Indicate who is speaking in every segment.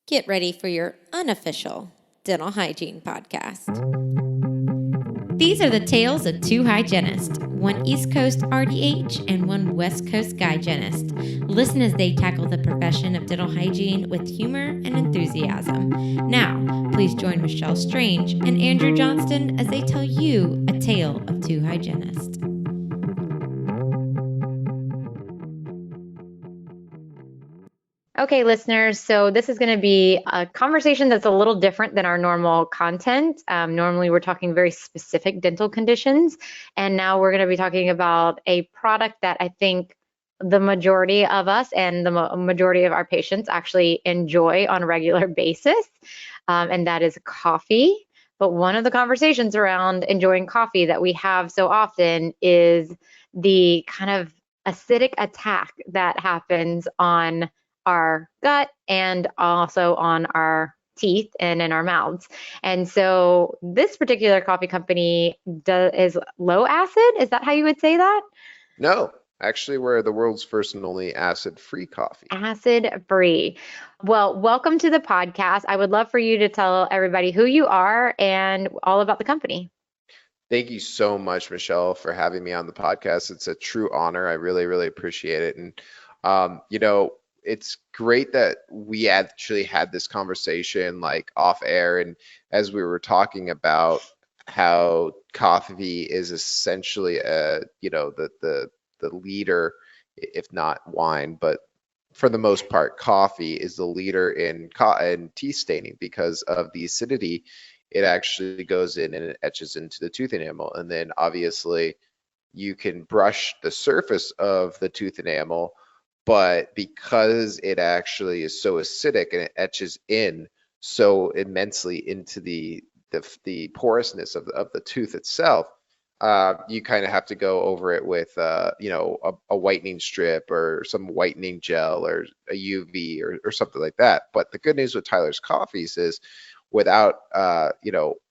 Speaker 1: Get ready for your unofficial dental hygiene podcast. These are the tales of two hygienists, one East Coast RDH and one West Coast hygienist. Listen as they tackle the profession of dental hygiene with humor and enthusiasm. Now, please join Michelle Strange and Andrew Johnston as they tell you a tale of two hygienists. Okay, listeners, so this is going to be a conversation that's a little different than our normal content. Normally, we're talking very specific dental conditions, and now we're going to be talking about a product that I think the majority of us and the majority of our patients actually enjoy on a regular basis, and that is coffee. But one of the conversations around enjoying coffee that we have so often is the kind of acidic attack that happens on our gut and also on our teeth and in our mouths. And so this particular coffee company is low acid. Is that how you would say that?
Speaker 2: No, actually, we're the world's first and only acid-free coffee.
Speaker 1: Acid free. Well, welcome to the podcast. I would love for you to tell everybody who you are and all about the company.
Speaker 2: Thank you so much, Michelle, for having me on the podcast. It's a true honor. I really, really appreciate it. And, it's great that we actually had this conversation like off air. And as we were talking about how coffee is essentially the leader, if not wine, but for the most part, coffee is the leader in tea staining because of the acidity. It actually goes in and it etches into the tooth enamel. And then obviously you can brush the surface of the tooth enamel, but because it actually is so acidic and it etches in so immensely into the porousness of the tooth itself, you kind of have to go over it with a whitening strip or some whitening gel or a UV or something like that. But the good news with Tyler's coffees is without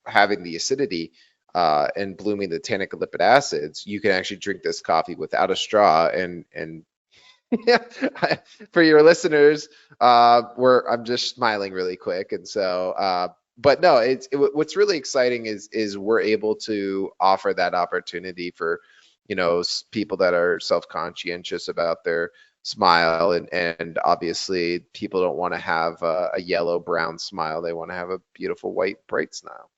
Speaker 2: having the acidity and blooming the tannic and lipid acids, you can actually drink this coffee without a straw and yeah, for your listeners, I'm just smiling really quick, and so, but no, what's really exciting is we're able to offer that opportunity for, people that are self-conscientious about their smile, and obviously people don't want to have a yellow brown smile; they want to have a beautiful white bright smile.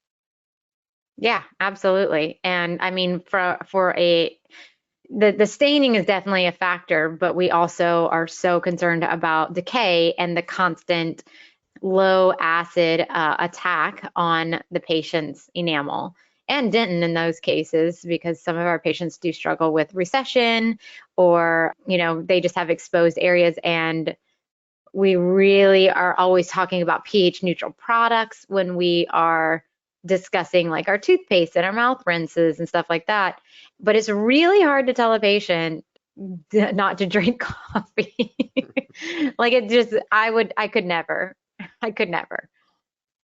Speaker 1: Yeah, absolutely. And I mean, the staining is definitely a factor, but we also are so concerned about decay and the constant low acid attack on the patient's enamel and dentin in those cases, because some of our patients do struggle with recession or, they just have exposed areas. And we really are always talking about pH neutral products when we are discussing like our toothpaste and our mouth rinses and stuff like that. But it's really hard to tell a patient not to drink coffee. Like I could never. I could never.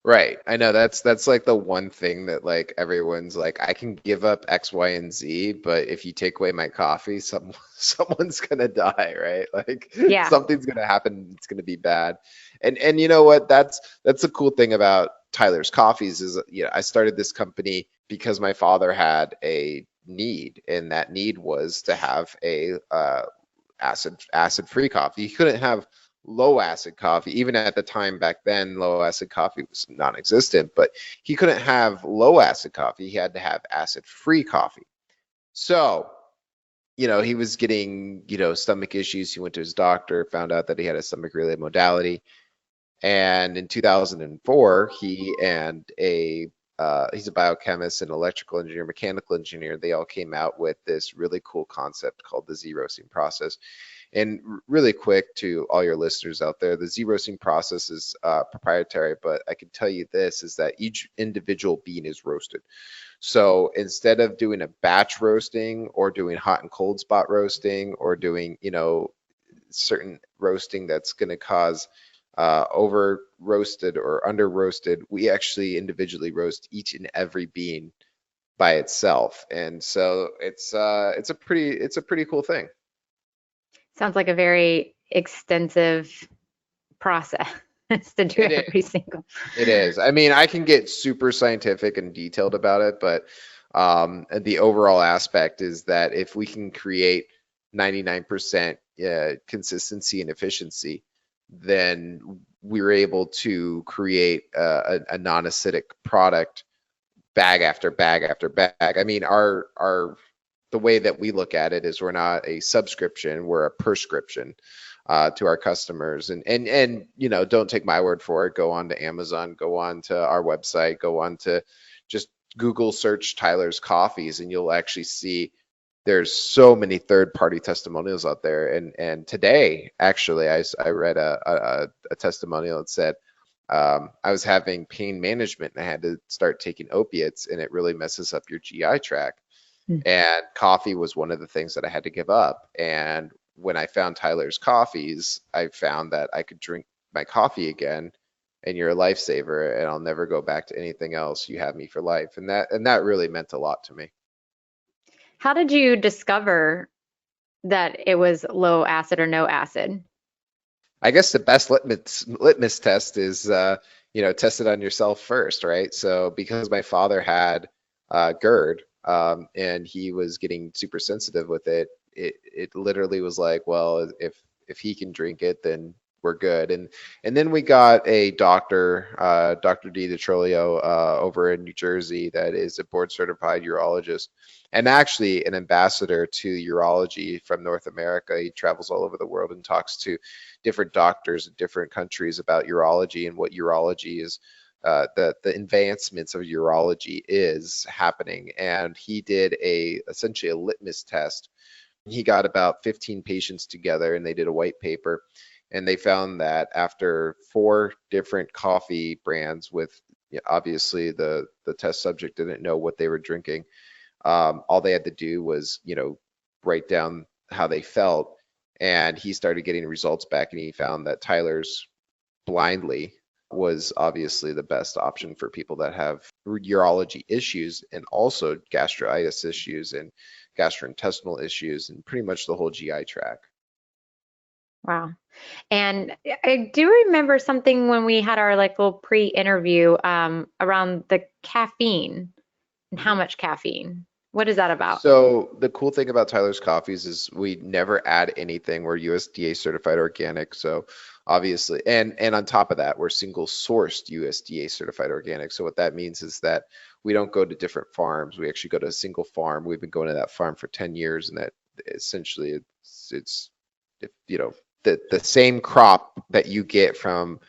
Speaker 2: Right. I know that's like the one thing that like everyone's like, I can give up X, Y, and Z, but if you take away my coffee, someone's gonna die, right? Like
Speaker 1: Yeah.
Speaker 2: something's gonna happen, it's gonna be bad. And you know what? That's the cool thing about Tyler's Coffees is, I started this company because my father had a need, and that need was to have a acid-free coffee. He couldn't have low acid coffee. Even at the time back then, low acid coffee was non-existent, but he couldn't have low acid coffee. He had to have acid-free coffee. So, he was getting, stomach issues. He went to his doctor, found out that he had a stomach related modality. And in 2004, he's a biochemist and electrical engineer, mechanical engineer. They all came out with this really cool concept called the Xeroscene process. And really quick to all your listeners out there, the Xeroscene process is proprietary, but I can tell you this is that each individual bean is roasted. So instead of doing a batch roasting or doing hot and cold spot roasting or doing, certain roasting that's going to cause over roasted or under roasted, we actually individually roast each and every bean by itself. And so it's a pretty cool thing.
Speaker 1: Sounds like a very extensive process. is to do
Speaker 2: It is.
Speaker 1: every single.
Speaker 2: It is. I mean, I can get super scientific and detailed about it, but the overall aspect is that if we can create 99% consistency and efficiency, then we were able to create a non-acidic product bag after bag after bag. I mean, our the way that we look at it is we're not a subscription, we're a prescription to our customers. And don't take my word for it. Go on to Amazon, go on to our website, go on to just Google search Tyler's Coffees, and you'll actually see there's so many third-party testimonials out there. And today, actually, I read a testimonial that said I was having pain management and I had to start taking opiates, and it really messes up your GI tract.
Speaker 1: Mm.
Speaker 2: And coffee was one of the things that I had to give up. And when I found Tyler's Coffees, I found that I could drink my coffee again, and you're a lifesaver, and I'll never go back to anything else. You have me for life. And that really meant a lot to me.
Speaker 1: How did you discover that it was low acid or no acid?
Speaker 2: I guess the best litmus test is test it on yourself first, right? So because my father had GERD, and he was getting super sensitive with it, it literally was like, well, if he can drink it, then we're good. And then we got a doctor, Dr. D. DeTrolio, over in New Jersey, that is a board certified urologist and actually an ambassador to urology from North America. He travels all over the world and talks to different doctors in different countries about urology and what urology is, the advancements of urology is happening. And he did essentially a litmus test. He got about 15 patients together and they did a white paper, and they found that after 4 different coffee brands with, obviously the test subject didn't know what they were drinking. All they had to do was, write down how they felt, and he started getting results back, and he found that Tyler's blindly was obviously the best option for people that have urology issues and also gastritis issues and gastrointestinal issues and pretty much the whole GI tract.
Speaker 1: Wow. And I do remember something when we had our like little pre-interview around the caffeine and how
Speaker 2: Mhm.
Speaker 1: much caffeine. What is that about?
Speaker 2: So the cool thing about Tyler's Coffees is we never add anything. We're USDA certified organic. So obviously, and on top of that, we're single sourced USDA certified organic. So what that means is that we don't go to different farms. We actually go to a single farm. We've been going to that farm for 10 years, and that essentially it's the same crop that you get from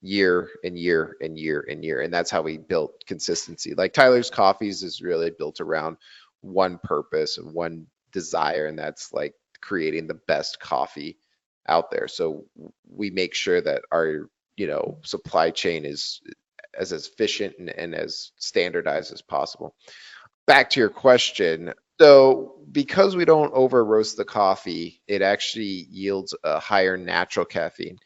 Speaker 2: year and year and year and year. And that's how we built consistency. Like Tyler's Coffees is really built around one purpose and one desire, and that's like creating the best coffee out there. So we make sure that our, supply chain is as efficient and as standardized as possible. Back to your question. So because we don't over roast the coffee, it actually yields a higher natural caffeine.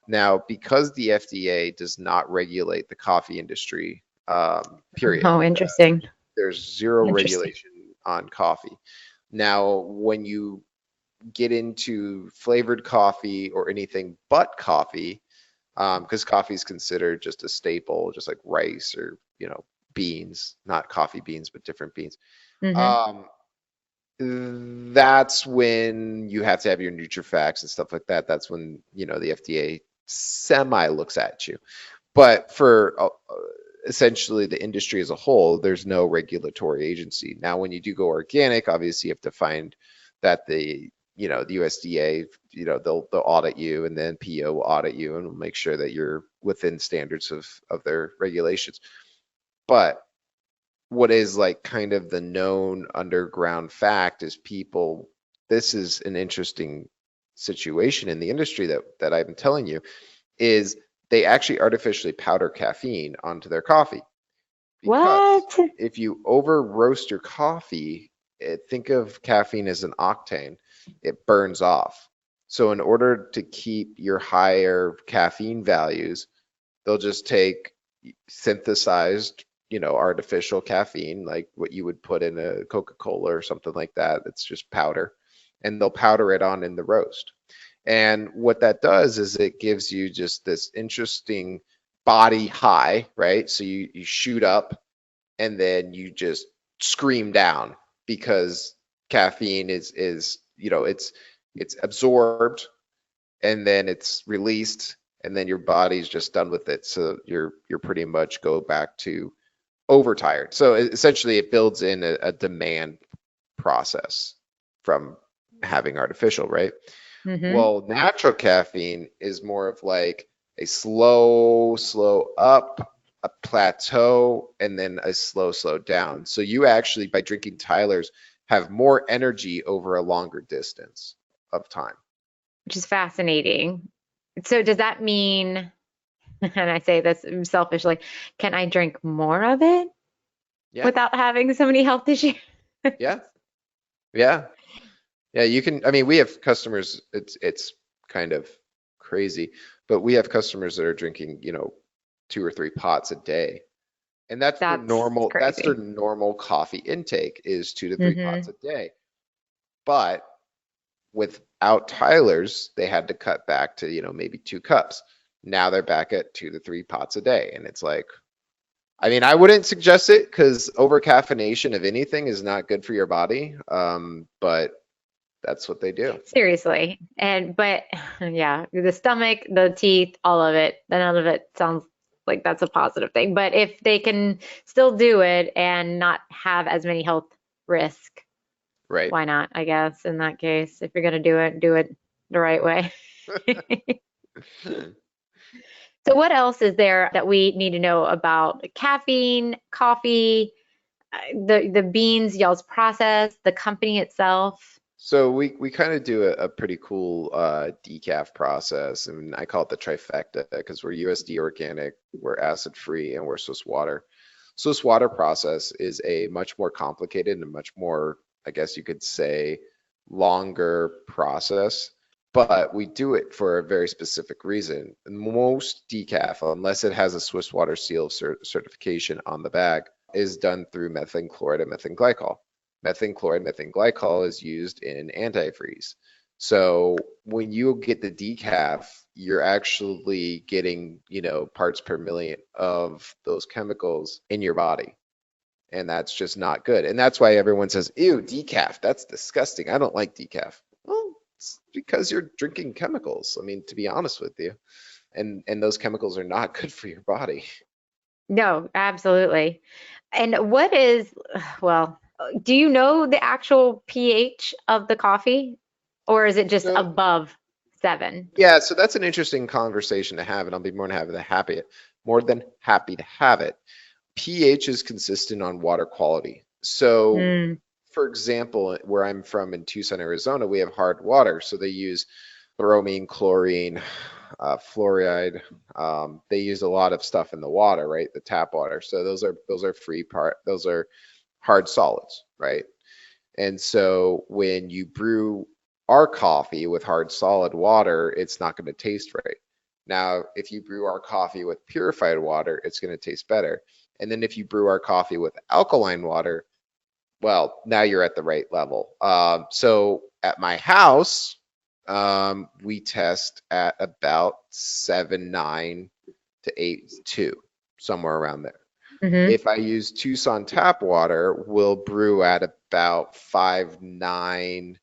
Speaker 2: Now, because the FDA does not regulate the coffee industry, period,
Speaker 1: Oh, interesting.
Speaker 2: there's zero
Speaker 1: Interesting.
Speaker 2: regulation on coffee. Now, when you get into flavored coffee or anything but coffee, because coffee is considered just a staple, just like rice or, beans, not coffee beans, but different beans.
Speaker 1: Hmm.
Speaker 2: Um, that's when you have to have your NutriFacts and stuff like that. That's when, the FDA semi looks at you. But for essentially the industry as a whole, there's no regulatory agency. Now, when you do go organic, obviously you have to find that the USDA, they'll audit you, and then PO will audit you and will make sure that you're within standards of their regulations. But what is like kind of the known underground fact is this is an interesting situation in the industry that I've been telling you, is they actually artificially powder caffeine onto their coffee. Because
Speaker 1: What?
Speaker 2: if you over roast your coffee, think of caffeine as an octane, it burns off. So in order to keep your higher caffeine values, they'll just take synthesized, artificial caffeine, like what you would put in a Coca-Cola or something like that. It's just powder, and they'll powder it on in the roast. And what that does is it gives you just this interesting body high, right? So you shoot up and then you just scream down because caffeine is it's absorbed and then it's released and then your body's just done with it. So you're pretty much go back to overtired. So essentially it builds in a demand process from having artificial, right?
Speaker 1: Mm-hmm.
Speaker 2: Well, natural caffeine is more of like a slow up, a plateau, and then a slow down. So you actually, by drinking Tyler's, have more energy over a longer distance of time.
Speaker 1: Which is fascinating. So does that mean, and I say this selfishly, can I drink more of it
Speaker 2: Yeah,
Speaker 1: without having so many health issues?
Speaker 2: yeah, yeah. Yeah, you can. I mean, we have customers. It's kind of crazy, but we have customers that are drinking, 2 or 3 pots a day, and that's their
Speaker 1: That's
Speaker 2: normal. That's their
Speaker 1: crazy.
Speaker 2: normal coffee intake is 2 to 3 pots
Speaker 1: Hmm.
Speaker 2: a day. But without Tyler's, they had to cut back to, maybe 2 cups. Now they're back at 2 to 3 pots a day, and it's like, I mean, I wouldn't suggest it because over caffeination of anything is not good for your body. But that's what they do.
Speaker 1: Seriously. But yeah, the stomach, the teeth, all of it, none of it sounds like that's a positive thing. But if they can still do it and not have as many health risks,
Speaker 2: Right.
Speaker 1: why not? I guess in that case, if you're gonna do it the right way. So what else is there that we need to know about caffeine, coffee, the beans, y'all's process, the company itself?
Speaker 2: So we kind of do a pretty cool decaf process, and I call it the trifecta because we're USDA Organic, we're acid free, and we're Swiss water. Swiss water process is a much more complicated and much more, I guess you could say, longer process, but we do it for a very specific reason. Most decaf, unless it has a Swiss water seal certification on the bag, is done through methylene chloride and methylene glycol. Methylene chloride, methylene glycol is used in antifreeze. So when you get the decaf, you're actually getting, parts per million of those chemicals in your body. And that's just not good. And that's why everyone says, ew, decaf, that's disgusting. I don't like decaf. Well, it's because you're drinking chemicals. I mean, to be honest with you. And those chemicals are not good for your body.
Speaker 1: No, absolutely. And what is, well, do you know the actual pH of the coffee, or is it just
Speaker 2: So
Speaker 1: above 7?
Speaker 2: yeah, so that's an interesting conversation to have, and I'll be more than happy to have it. pH is consistent on water quality. So,
Speaker 1: Mm,
Speaker 2: for example, where I'm from in Tucson, Arizona, we have hard water, so they use bromine, chlorine, fluoride. They use a lot of stuff in the water, right? The tap water. So those are those are hard solids, right? And so when you brew our coffee with hard solid water, it's not going to taste right. Now, if you brew our coffee with purified water, it's going to taste better. And then if you brew our coffee with alkaline water, well, now you're at the right level. So at my house, we test at about 7.9 to 8.2, somewhere around there.
Speaker 1: hmm.
Speaker 2: If I use Tucson tap water, we'll brew at about 5.9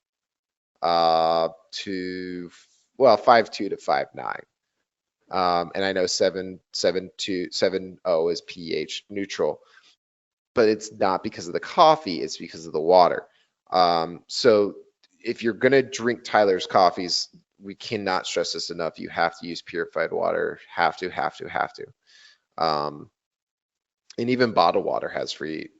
Speaker 2: to 5.2 to 5.9. And I know 7.2 is pH neutral, but it's not because of the coffee, it's because of the water. So if you're gonna drink Tyler's coffees, we cannot stress this enough. You have to use purified water. Have to. Um, and even bottled water has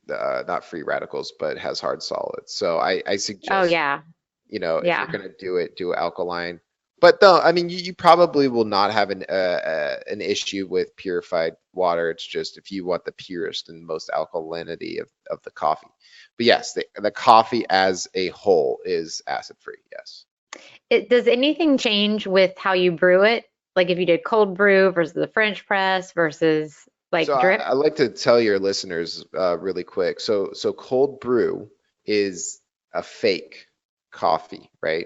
Speaker 2: not free radicals, but has hard solids. So I
Speaker 1: Oh,
Speaker 2: suggest,
Speaker 1: yeah.
Speaker 2: if you're
Speaker 1: Yeah.
Speaker 2: gonna do it, do alkaline. But no, I mean, you probably will not have an issue with purified water. It's just if you want the purest and most alkalinity of the coffee. But yes, the coffee as a whole is acid free. Yes.
Speaker 1: Does anything change with how you brew it? Like if you did cold brew versus the French press versus
Speaker 2: So
Speaker 1: like
Speaker 2: I
Speaker 1: drip?
Speaker 2: like to tell your listeners really quick. So cold brew is a fake coffee, right?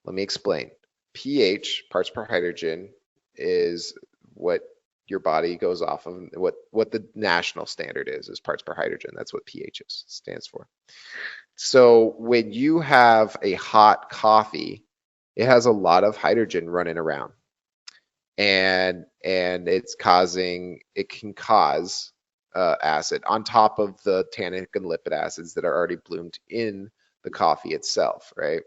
Speaker 2: Let me explain. pH, parts per hydrogen, is what your body goes off of. What the national standard is parts per hydrogen. That's what pH stands for. So when you have a hot coffee, it has a lot of hydrogen running around, and it can cause acid on top of the tannic and lipid acids that are already bloomed in the coffee itself, right?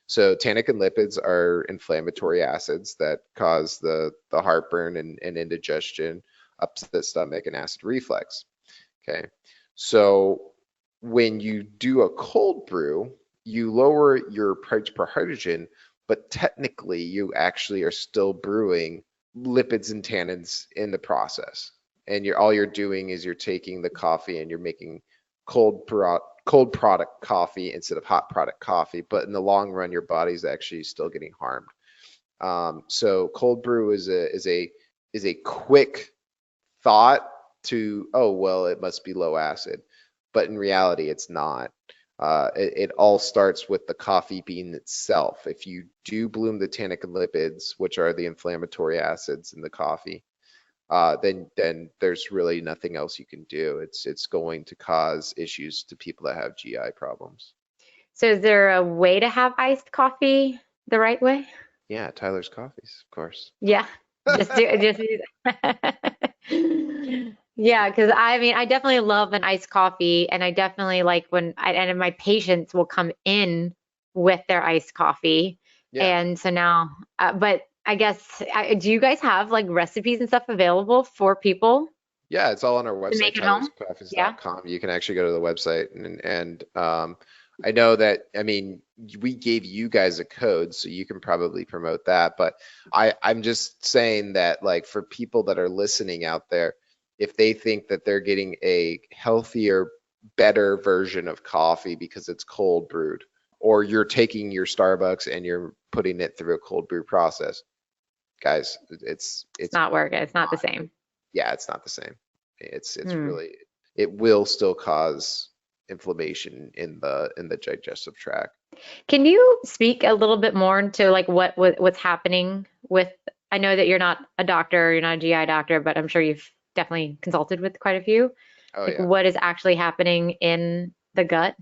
Speaker 2: So tannic and lipids are inflammatory acids that cause the heartburn and indigestion, upset stomach, and acid reflux. Okay, so when you do a cold brew, you lower your price per hydrogen, but technically you actually are still brewing lipids and tannins in the process. And all you're doing is you're taking the coffee and you're making cold product coffee instead of hot product coffee. But in the long run, your body's actually still getting harmed. So cold brew is a quick thought to, oh, well, it must be low acid, but in reality, it's not. It all starts with the coffee bean itself. If you do bloom the tannic and lipids, which are the inflammatory acids in the coffee, then there's really nothing else you can do. It's going to cause issues to people that have GI problems.
Speaker 1: So is there a way to have iced coffee the right way?
Speaker 2: Yeah, Tyler's Coffees, of course.
Speaker 1: Yeah, just do that. Yeah, because I mean, I definitely love an iced coffee, and I definitely like and my patients will come in with their iced coffee,
Speaker 2: Yeah,
Speaker 1: and so now, but I guess, do you guys have like recipes and stuff available for people
Speaker 2: yeah, it's all on our
Speaker 1: to
Speaker 2: website,
Speaker 1: make at home? Yeah.
Speaker 2: tylerscoffees.com. You can actually go to the website and I know that, I mean, we gave you guys a code, so you can probably promote that. But I'm just saying that, like, for people that are listening out there, if they think that they're getting a healthier, better version of coffee because it's cold brewed, or you're taking your Starbucks and you're putting it through a cold brew process, guys,
Speaker 1: It's
Speaker 2: it's
Speaker 1: not working. It's not the
Speaker 2: not.
Speaker 1: same.
Speaker 2: Yeah, it's not the same. It's
Speaker 1: Hmm.
Speaker 2: really, it will still cause inflammation in the digestive tract.
Speaker 1: Can you speak a little bit more into like what's happening with, I know that you're not a doctor, you're not a GI doctor, but I'm sure you've definitely consulted with quite a few.
Speaker 2: Oh
Speaker 1: Like
Speaker 2: yeah,
Speaker 1: what is actually happening in the gut?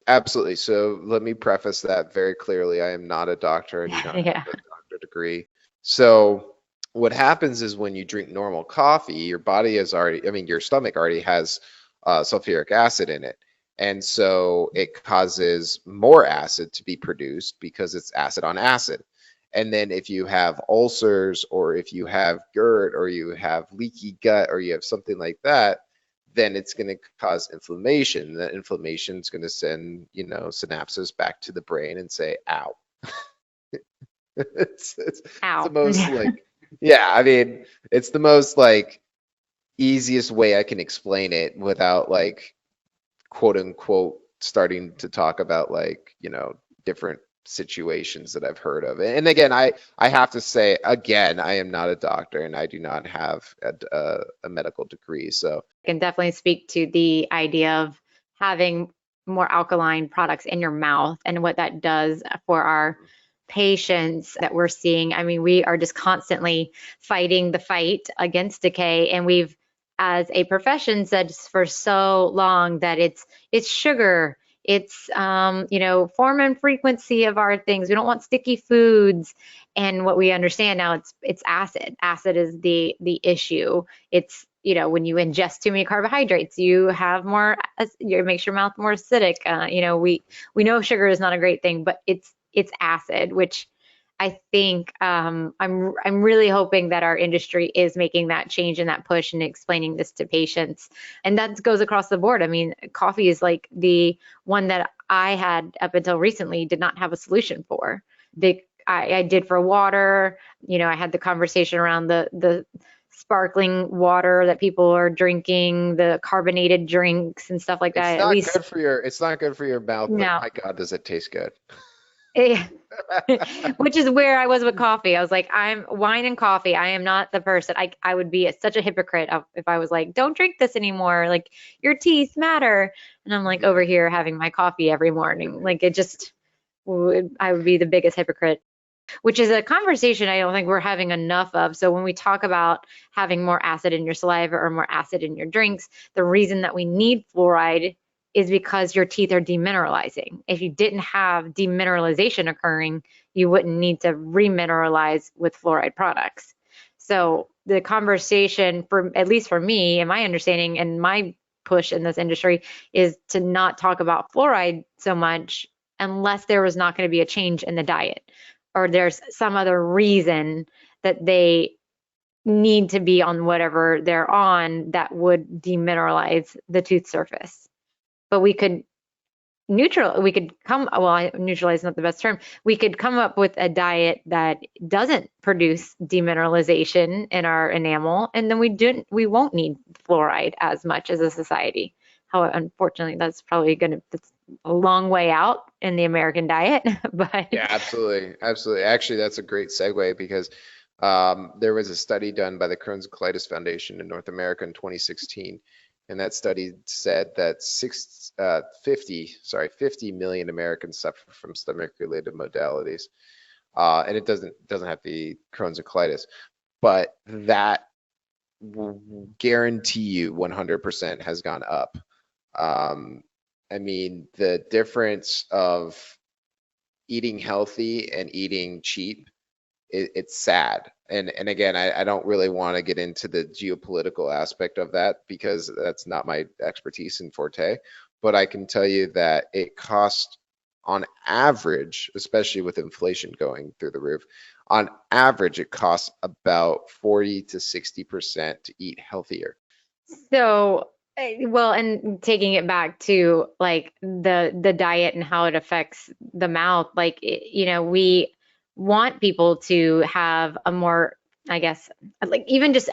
Speaker 2: absolutely. So let me preface that very clearly. I am not a doctor. I do not have
Speaker 1: Yeah.
Speaker 2: a doctor degree. So what happens is when you drink normal coffee, your body has already, I mean, your stomach already has sulfuric acid in it. And so it causes more acid to be produced because it's acid on acid. And then if you have ulcers or if you have GERD or you have leaky gut or you have something like that, then it's going to cause inflammation. That inflammation is going to send, synapses back to the brain and say, ow. It's the
Speaker 1: Ow.
Speaker 2: most like, yeah, I mean, it's the most like easiest way I can explain it without like quote unquote starting to talk about like, different situations that I've heard of. And again, I have to say again, I am not a doctor and I do not have a medical degree. So
Speaker 1: Can definitely speak to the idea of having more alkaline products in your mouth and what that does for our patients that we're seeing. I mean, we are just constantly fighting the fight against decay, and we've, as a profession, said for so long that it's sugar, it's form and frequency of our things. We don't want sticky foods, and what we understand now, it's acid. Acid is the issue. It's, when you ingest too many carbohydrates, you have more, it makes your mouth more acidic. We know sugar is not a great thing, but it's acid, which I think, I'm really hoping that our industry is making that change and that push and explaining this to patients. And that goes across the board. I mean, coffee is like the one that I had up until recently did not have a solution for. I did for water. I had the conversation around the sparkling water that people are drinking, the carbonated drinks and stuff like that. At least,
Speaker 2: it's not good for your mouth, but
Speaker 1: no.
Speaker 2: my God, does it taste good?
Speaker 1: Eh, which is where I was with coffee. I was like, I'm wine and coffee. I am not the person. I would be such a hypocrite if I was like, don't drink this anymore. Like your teeth matter. And I'm like over here having my coffee every morning. Like I would be the biggest hypocrite. which is a conversation I don't think we're having enough of. So when we talk about having more acid in your saliva or more acid in your drinks, the reason that we need fluoride is because your teeth are demineralizing. If you didn't have demineralization occurring, you wouldn't need to remineralize with fluoride products. So the conversation, for at least for me and my understanding and my push in this industry, is to not talk about fluoride so much unless there was not going to be a change in the diet or there's some other reason that they need to be on whatever they're on that would demineralize the tooth surface. But we could come, well, neutralize is not the best term. We could come up with a diet that doesn't produce demineralization in our enamel, and then we won't need fluoride as much as a society. However, unfortunately, that's a long way out in the American diet, but
Speaker 2: Yeah, absolutely. Absolutely. Actually, that's a great segue because there was a study done by the Crohn's and Colitis Foundation in North America in 2016. And that study said that 50 million Americans suffer from stomach-related modalities. And it doesn't have to be Crohn's and colitis, but that guarantee you 100% has gone up. I mean, the difference of eating healthy and eating cheap, it's sad. And again, I don't really want to get into the geopolitical aspect of that because that's not my expertise and forte. But I can tell you that it costs on average, especially with inflation going through the roof, on average, it costs about 40 to 60% to eat healthier.
Speaker 1: so, well, and taking it back to like the diet and how it affects the mouth, like we want people to have a more, I guess, like even just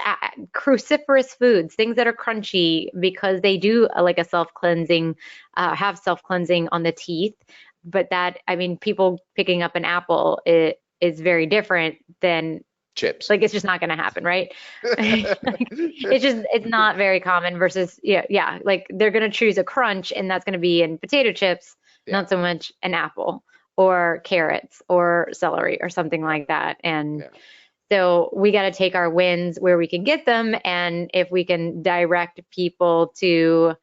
Speaker 1: cruciferous foods, things that are crunchy because they do like a self-cleansing, have self-cleansing on the teeth. But that, I mean, people picking up an apple, it is very different than
Speaker 2: Chips.
Speaker 1: like it's just not going to happen, right? Like, it's not very common versus yeah, like they're going to choose a crunch and that's going to be in potato chips,
Speaker 2: Yeah,
Speaker 1: not so much an apple or carrots or celery or something
Speaker 2: yeah,
Speaker 1: like that. And
Speaker 2: yeah.
Speaker 1: so we got to take our wins where we can get them, and if we can direct people to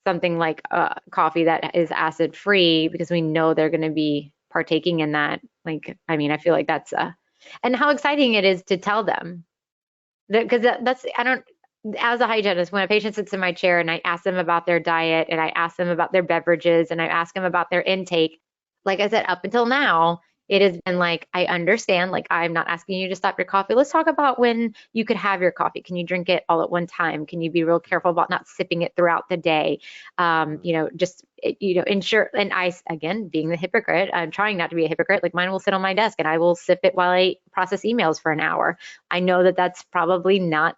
Speaker 1: something like coffee that is acid free because we know they're going to be partaking in that. Like, I mean, I feel like that's and how exciting it is to tell them because that's, I don't, as a hygienist, when a patient sits in my chair and I ask them about their diet and I ask them about their beverages and I ask them about their intake, like I said, up until now, it has been like, I understand, like, I'm not asking you to stop your coffee. Let's talk about when you could have your coffee. Can you drink it all at one time? Can you be real careful about not sipping it throughout the day? Just, ensure, and I, again, being the hypocrite, I'm trying not to be a hypocrite. Like mine will sit on my desk and I will sip it while I process emails for an hour. I know that that's probably not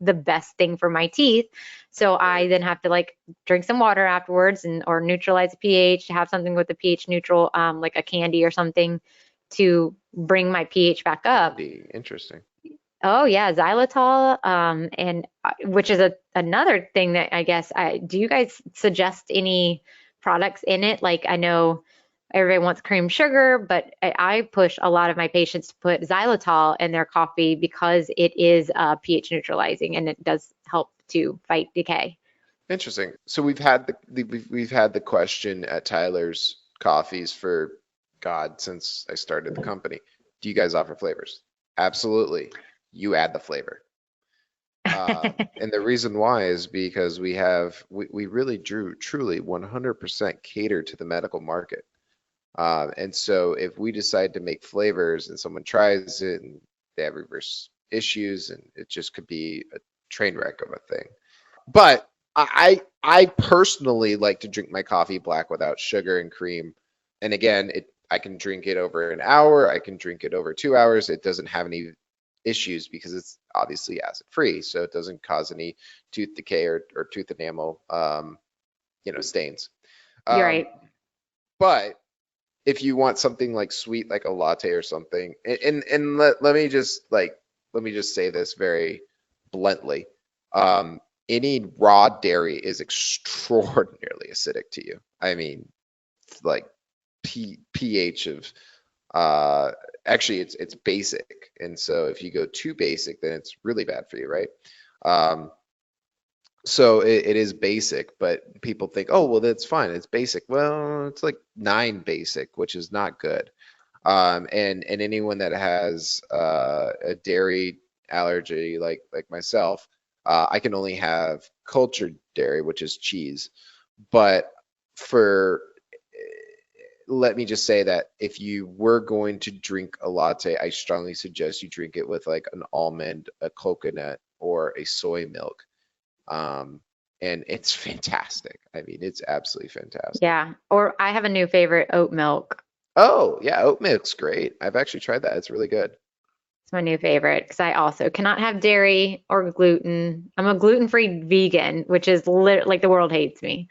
Speaker 1: the best thing for my teeth. So I
Speaker 2: Right.
Speaker 1: then have to like drink some water afterwards and or neutralize the pH, have something with the pH neutral, like a candy or something to bring my pH back up.
Speaker 2: Candy. Interesting.
Speaker 1: Oh yeah, xylitol, and which is another thing that I guess do you guys suggest any products in it? Like I know everybody wants cream sugar, but I push a lot of my patients to put xylitol in their coffee because it is pH neutralizing and it does help to fight decay.
Speaker 2: Interesting. So we've had the question at Tyler's Coffees for God since I started the company. Do you guys offer flavors? Absolutely. You add the flavor. And the reason why is because we really drew truly 100% cater to the medical market. And so if we decide to make flavors and someone tries it and they have reverse issues and it just could be a train wreck of a thing. But I personally like to drink my coffee black without sugar and cream. And again, I can drink it over an hour, I can drink it over 2 hours. It doesn't have any issues because it's obviously acid free, so it doesn't cause any tooth decay or tooth enamel stains.
Speaker 1: You're
Speaker 2: Um,
Speaker 1: right.
Speaker 2: but if you want something like sweet, like a latte or something, and let me just say this very bluntly. Any raw dairy is extraordinarily acidic to you. I mean, like pH of actually it's basic. And so if you go too basic, then it's really bad for you, right? Um, so it is basic, but people think, oh, well, that's fine. It's basic. Well, it's like 9 basic, which is not good. And anyone that has a dairy allergy, like myself, I can only have cultured dairy, which is cheese. But for let me just say that if you were going to drink a latte, I strongly suggest you drink it with like an almond, a coconut, or a soy milk. Um, and it's fantastic. I mean, it's absolutely fantastic.
Speaker 1: Yeah. Or I have a new favorite, oat milk.
Speaker 2: Oh, yeah, oat milk's great. I've actually tried that. It's really good.
Speaker 1: It's my new favorite because I also cannot have dairy or gluten. I'm a gluten-free vegan, which is like the world hates me.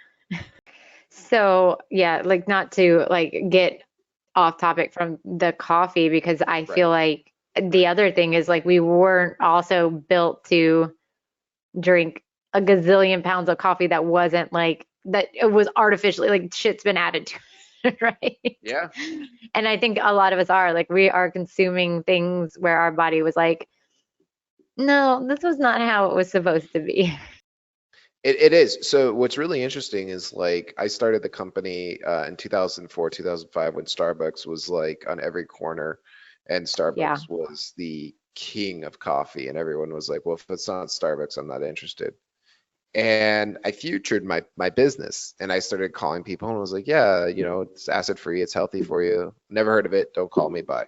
Speaker 1: So, yeah, like not to like get off topic from the coffee because I
Speaker 2: Right.
Speaker 1: feel like the other thing is like we weren't also built to drink a gazillion pounds of coffee that wasn't like that it was artificially like shit's been added to it, right?
Speaker 2: Yeah.
Speaker 1: And I think a lot of us are like we are consuming things where our body was like, no, this was not how it was supposed to be.
Speaker 2: It is. So what's really interesting is like I started the company in 2004, 2005 when Starbucks was like on every corner and
Speaker 1: Yeah.
Speaker 2: Starbucks was the king of coffee and everyone was like, well, if it's not Starbucks, I'm not interested. And I futured my business and I started calling people and was like, yeah, it's acid free, it's healthy for you. Never heard of it, don't call me by.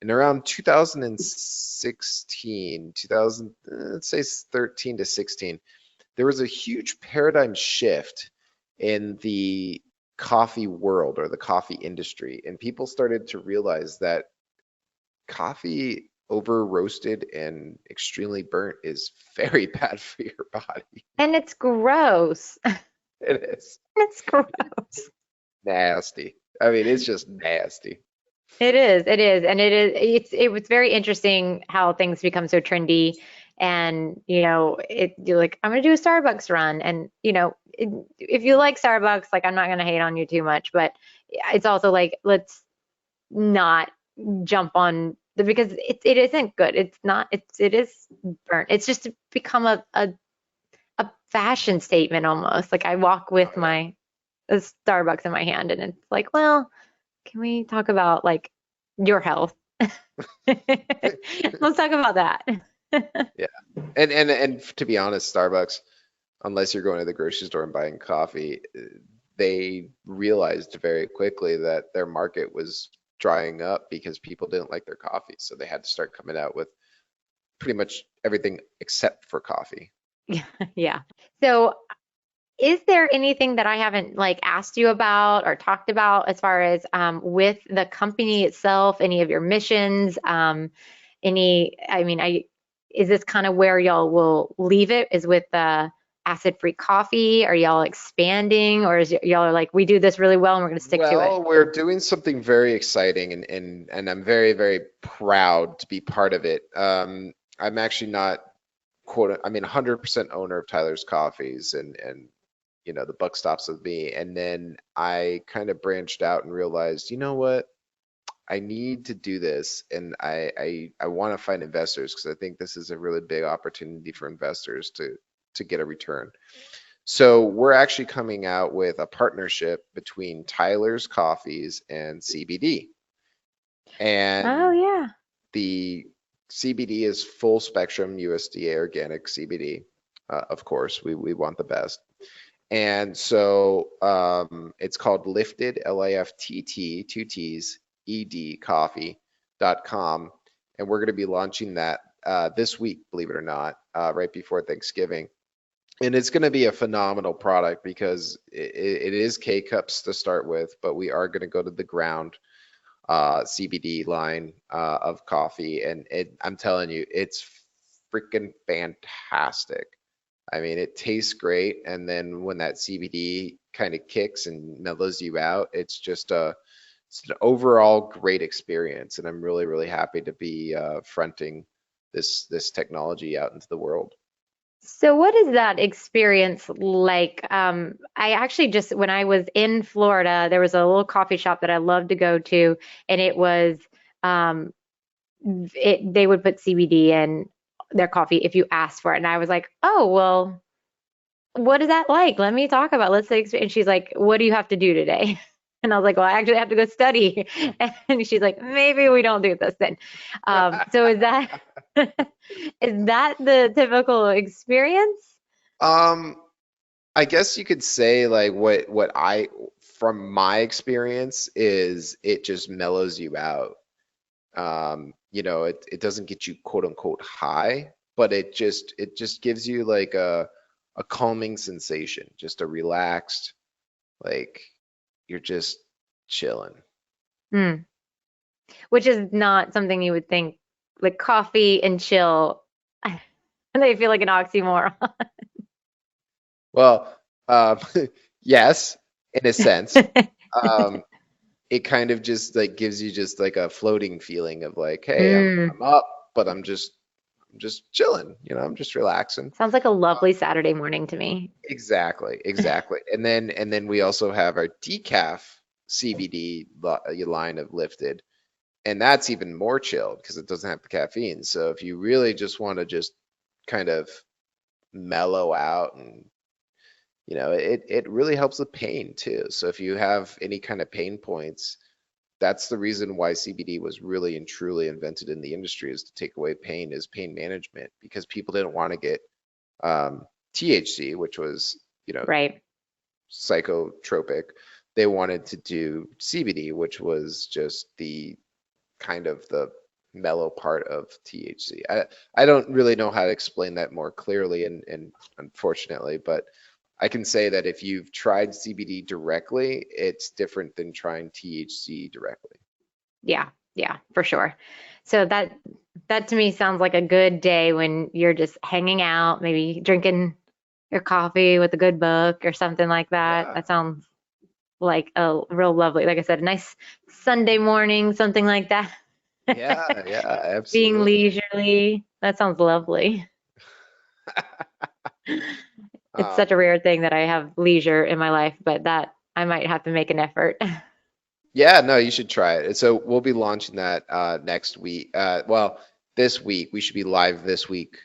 Speaker 2: And around 2016, 2000, let's say 13 to 16, there was a huge paradigm shift in the coffee world or the coffee industry. And people started to realize that coffee over roasted and extremely burnt is very bad for your body.
Speaker 1: And it's gross.
Speaker 2: It is
Speaker 1: It's gross.
Speaker 2: nasty. I mean, it's just nasty.
Speaker 1: It is, it is, and it was very interesting how things become so trendy, and you're like I'm gonna do a Starbucks run, and if you like Starbucks, like I'm not gonna hate on you too much, but it's also like let's not jump on the because it isn't good. It's not. It is burnt. It's just become a fashion statement almost. Like I walk
Speaker 2: Oh
Speaker 1: with
Speaker 2: yeah.
Speaker 1: my a Starbucks in my hand, and it's like, well. Can we talk about like your health? Let's talk about that.
Speaker 2: Yeah. And to be honest, Starbucks, unless you're going to the grocery store and buying coffee, they realized very quickly that their market was drying up because people didn't like their coffee. So they had to start coming out with pretty much everything except for coffee.
Speaker 1: Yeah. So, is there anything that I haven't like asked you about or talked about as far as with the company itself, any of your missions, I mean, is this kind of where y'all will leave it? Is with the acid-free coffee? Are y'all expanding, or is y'all are like, we do this really well and we're going to stick to it?
Speaker 2: Well, we're doing something very exciting and I'm very, very proud to be part of it. I'm actually not I mean 100% owner of Tyler's Coffees and the buck stops with me. And then I kind of branched out and realized, you know what? I need to do this and I want to find investors because I think this is a really big opportunity for investors to get a return. So we're actually coming out with a partnership between Tyler's Coffees and CBD.
Speaker 1: Oh
Speaker 2: And
Speaker 1: yeah.
Speaker 2: the CBD is full spectrum USDA organic CBD. Of course, we want the best. And so it's called Lifted, Laftt, two T's, ED coffee.com. And we're going to be launching that this week, believe it or not, right before Thanksgiving. And it's going to be a phenomenal product because it is K cups to start with, but we are going to go to the ground CBD line of coffee. And I'm telling you, it's freaking fantastic. I mean, it tastes great. And then when that CBD kind of kicks and mellows you out, it's an overall great experience. And I'm really, really happy to be fronting this technology out into the world.
Speaker 1: So what is that experience like? I actually just, when I was in Florida, there was a little coffee shop that I loved to go to, and it was um, they would put CBD in their coffee if you asked for it. And I was like, oh, well, what is that like? Let me talk about, let's say, and she's like, what do you have to do today? And I was like, well, I actually have to go study. And she's like, maybe we don't do this then. So is that is that the typical experience?
Speaker 2: Um, I guess you could say like what I from my experience is it just mellows you out. It doesn't get you quote unquote high, but it just gives you like a calming sensation, just a relaxed, like you're just chilling.
Speaker 1: Hmm. Which is not something you would think, like coffee and chill. They feel like an oxymoron.
Speaker 2: Well, um, yes, in a sense. Um, it kind of just like gives you just like a floating feeling of like, hey, I'm
Speaker 1: Mm.
Speaker 2: I'm up, but I'm just chilling, I'm just relaxing.
Speaker 1: Sounds like a lovely Saturday morning to me.
Speaker 2: Exactly, exactly. And then we also have our Decaf CBD line of lifted, and that's even more chilled because it doesn't have the caffeine. So if you really just want to just kind of mellow out and it really helps with pain too. So if you have any kind of pain points, that's the reason why CBD was really and truly invented in the industry is to take away pain, is pain management, because people didn't want to get THC, which was, you know,
Speaker 1: Right.
Speaker 2: psychotropic. They wanted to do CBD, which was just the kind of the mellow part of THC. I don't really know how to explain that more clearly, and unfortunately, but I can say that if you've tried CBD directly, it's different than trying THC directly.
Speaker 1: Yeah. Yeah, for sure. So that to me sounds like a good day when you're just hanging out, maybe drinking your coffee with a good book or something like that.
Speaker 2: Yeah,
Speaker 1: That sounds like a real lovely, like I said, a nice Sunday morning, something like that.
Speaker 2: yeah, yeah,
Speaker 1: Being
Speaker 2: absolutely.
Speaker 1: leisurely. That sounds lovely. It's such a
Speaker 2: Um,
Speaker 1: rare thing that I have leisure in my life, but that I might have to make an effort.
Speaker 2: yeah, no, you should try it. So we'll be launching that next week. Well, this week. We should be live this week.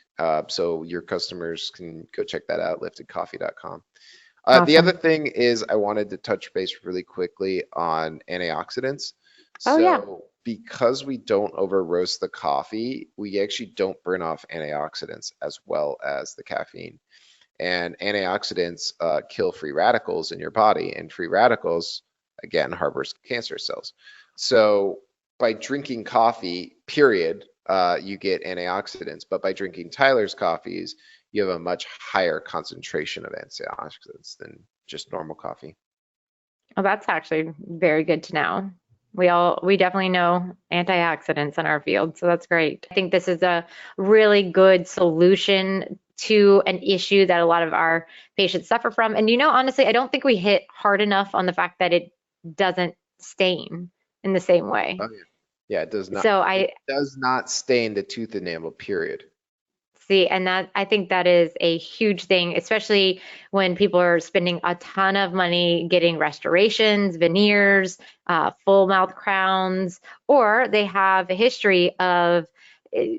Speaker 2: So your customers can go check that out, liftedcoffee.com. The other
Speaker 1: Awesome.
Speaker 2: thing is I wanted to touch base really quickly on antioxidants.
Speaker 1: Oh yeah.
Speaker 2: So because we don't over roast the coffee, we actually don't burn off antioxidants as well as the caffeine. And antioxidants kill free radicals in your body, and free radicals, again, harbors cancer cells. So by drinking coffee, period, you get antioxidants. But by drinking Tyler's coffees, you have a much higher concentration of antioxidants than just normal coffee.
Speaker 1: Well, that's actually very good to know. We definitely know antioxidants in our field, so that's great. I think this is a really good solution to an issue that a lot of our patients suffer from. And honestly, I don't think we hit hard enough on the fact that it doesn't stain in the same way.
Speaker 2: Oh yeah. Yeah, it does not.
Speaker 1: So
Speaker 2: It
Speaker 1: I
Speaker 2: does not stain the tooth enamel, period.
Speaker 1: see, and that I think that is a huge thing, especially when people are spending a ton of money getting restorations, veneers, full mouth crowns, or they have a history of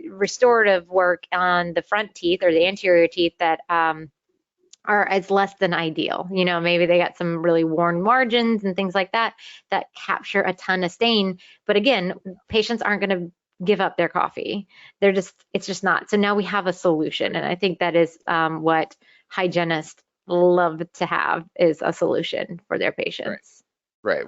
Speaker 1: restorative work on the front teeth or the anterior teeth that are as less than ideal. Maybe they got some really worn margins and things like that that capture a ton of stain. But again, patients aren't going to give up their coffee. It's just not. So now we have a solution. And I think that is what hygienists love to have is a solution for their
Speaker 2: Right.
Speaker 1: patients.
Speaker 2: Right.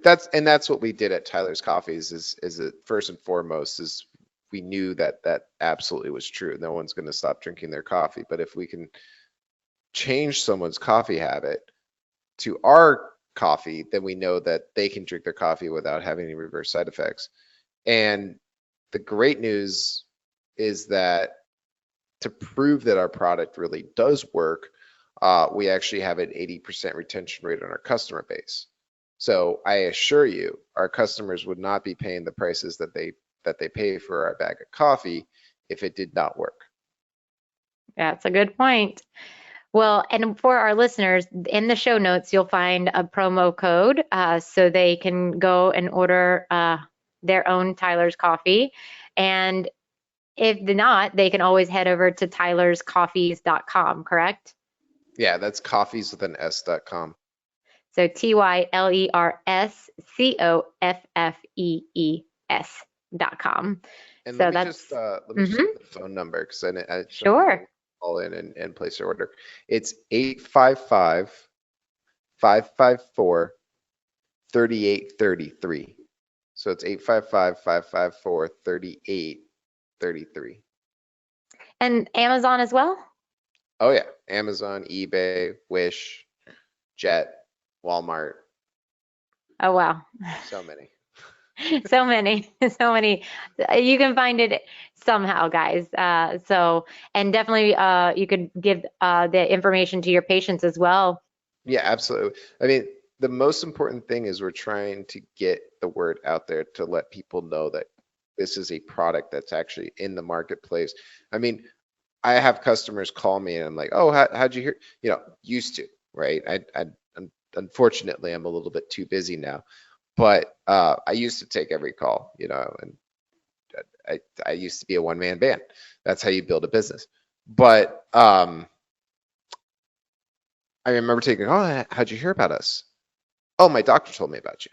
Speaker 2: That's what we did at Tyler's Coffees is it first and foremost is we knew that that absolutely was true. No one's going to stop drinking their coffee, but if we can change someone's coffee habit to our coffee, then we know that they can drink their coffee without having any reverse side effects. And the great news is that to prove that our product really does work, we actually have an 80% retention rate on our customer base. So I assure you, our customers would not be paying the prices that they pay for our bag of coffee if it did not work.
Speaker 1: That's a good point. Well, and for our listeners, in the show notes, you'll find a promo code so they can go and order. their own Tyler's Coffee. And if not, they can always head over to tylerscoffees.com, correct?
Speaker 2: Yeah, that's coffees with an s.com.
Speaker 1: So tylerscoffees.com.
Speaker 2: And
Speaker 1: So that's,
Speaker 2: let me just
Speaker 1: mhm,
Speaker 2: get the phone number because some
Speaker 1: sure.
Speaker 2: people call in and place their order. It's 855 554 3833. So it's 855 554 3833.
Speaker 1: And Amazon as well?
Speaker 2: Oh yeah, Amazon, eBay, Wish, Jet, Walmart,
Speaker 1: Oh, wow.
Speaker 2: so many.
Speaker 1: So many, so many. You can find it somehow, guys. And definitely you could give the information to your patients as well.
Speaker 2: Yeah, absolutely. I mean, the most important thing is we're trying to get the word out there to let people know that this is a product that's actually in the marketplace. I mean, I have customers call me and I'm like, oh, how'd you hear? Used to, right? Unfortunately, I'm a little bit too busy now, but I used to take every call, and I used to be a one-man band. That's how you build a business. But I remember taking, oh, how'd you hear about us? Oh, my doctor told me about you.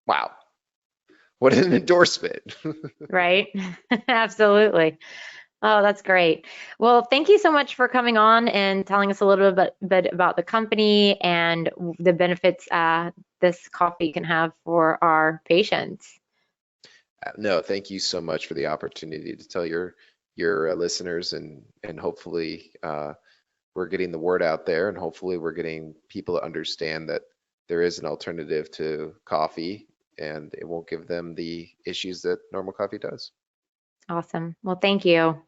Speaker 2: Wow, what an endorsement.
Speaker 1: Right? Absolutely. Oh, that's great. Well, thank you so much for coming on and telling us a little bit about the company and the benefits this coffee can have for our patients.
Speaker 2: No, thank you so much for the opportunity to tell your listeners, and hopefully we're getting the word out there, and hopefully we're getting people to understand that there is an alternative to coffee, and it won't give them the issues that normal coffee does.
Speaker 1: Awesome. Well, thank you.